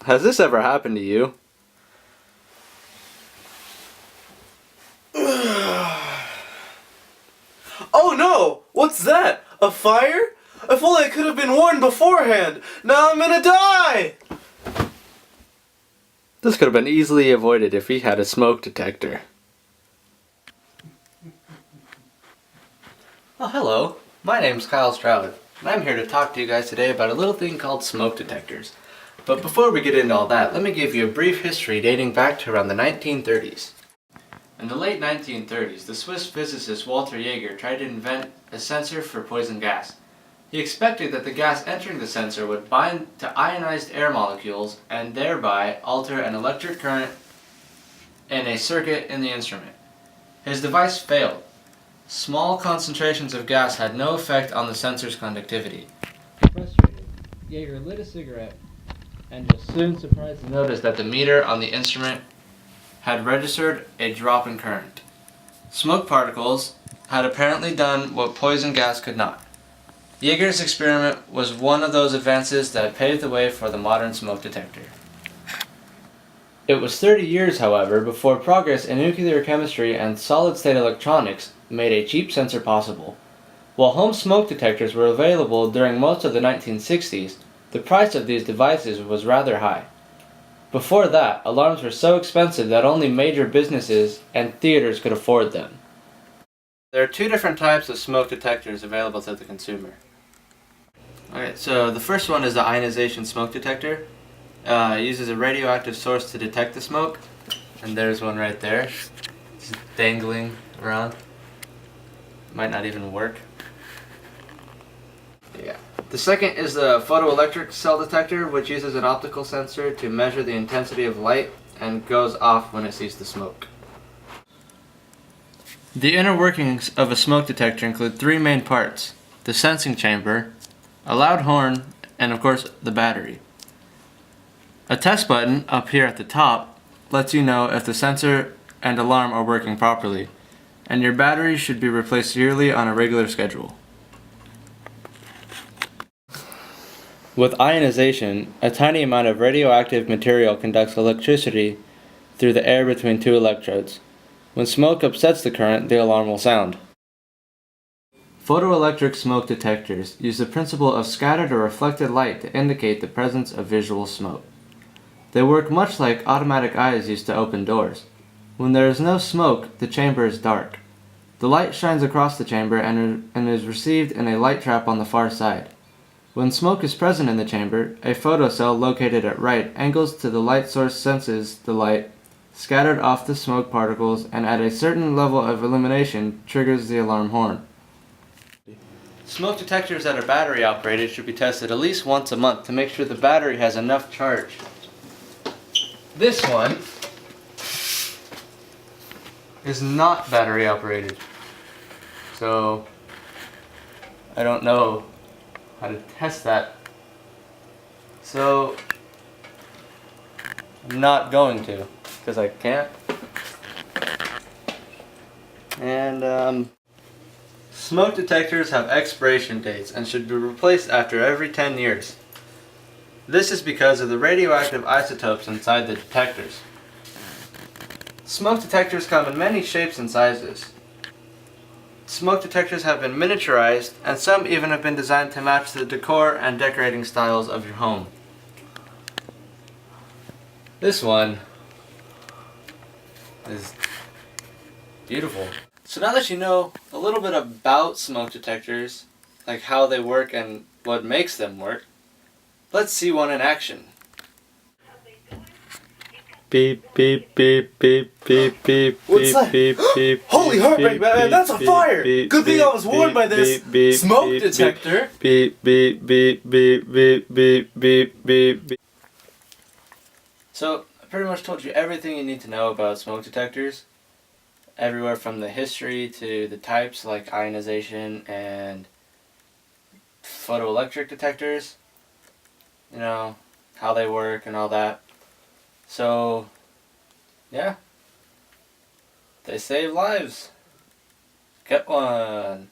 has this ever happened to you? Oh no! What's that? A fire? If only I could have been warned beforehand! Now I'm gonna die! This could have been easily avoided if we had a smoke detector. Well, hello. My name's Kyle Stroud, and I'm here to talk to you guys today about a little thing called smoke detectors. But before we get into all that, let me give you a brief history dating back to around the 1930s. In the late 1930s, the Swiss physicist Walter Jaeger tried to invent a sensor for poison gas. He expected that the gas entering the sensor would bind to ionized air molecules and thereby alter an electric current in a circuit in the instrument. His device failed. Small concentrations of gas had no effect on the sensor's conductivity. Frustrated, Jaeger lit a cigarette and was soon surprised to notice that the meter on the instrument had registered a drop in current. Smoke particles had apparently done what poison gas could not. Jaeger's experiment was one of those advances that paved the way for the modern smoke detector. It was 30 years, however, before progress in nuclear chemistry and solid-state electronics made a cheap sensor possible. While home smoke detectors were available during most of the 1960s, the price of these devices was rather high. Before that, alarms were so expensive that only major businesses and theaters could afford them. There are two different types of smoke detectors available to the consumer. Okay, so the first one is the ionization smoke detector. It uses a radioactive source to detect the smoke. And there's one right there. It's dangling around. Might not even work. Yeah. The second is the photoelectric cell detector, which uses an optical sensor to measure the intensity of light and goes off when it sees the smoke. The inner workings of a smoke detector include three main parts: the sensing chamber, a loud horn, and of course the battery. A test button up here at the top lets you know if the sensor and alarm are working properly, and your battery should be replaced yearly on a regular schedule. With ionization, a tiny amount of radioactive material conducts electricity through the air between two electrodes. When smoke upsets the current, the alarm will sound. Photoelectric smoke detectors use the principle of scattered or reflected light to indicate the presence of visual smoke. They work much like automatic eyes used to open doors. When there is no smoke, the chamber is dark. The light shines across the chamber and is received in a light trap on the far side. When smoke is present in the chamber, a photocell located at right angles to the light source senses the light scattered off the smoke particles and at a certain level of illumination triggers the alarm horn. Smoke detectors that are battery operated should be tested at least once a month to make sure the battery has enough charge. This one is not battery operated, so I don't know how to test that, so I'm not going to, because I can't. And smoke detectors have expiration dates and should be replaced after every 10 years. This is because of the radioactive isotopes inside the detectors. Smoke detectors come in many shapes and sizes. Smoke detectors have been miniaturized, and some even have been designed to match the decor and decorating styles of your home. This one is beautiful. So now that you know a little bit about smoke detectors, like how they work and what makes them work, let's see one in action. Beep beep beep beep beep beep. What's that? Beep beep. Holy heartbreak, man! That's a fire! Good thing I was warned by this smoke detector! Beep beep beep beep beep beep beep beep. So I pretty much told you everything you need to know about smoke detectors. Everywhere from the history to the types like ionization and photoelectric detectors. You know, how they work and all that. So, yeah, they save lives. Get one.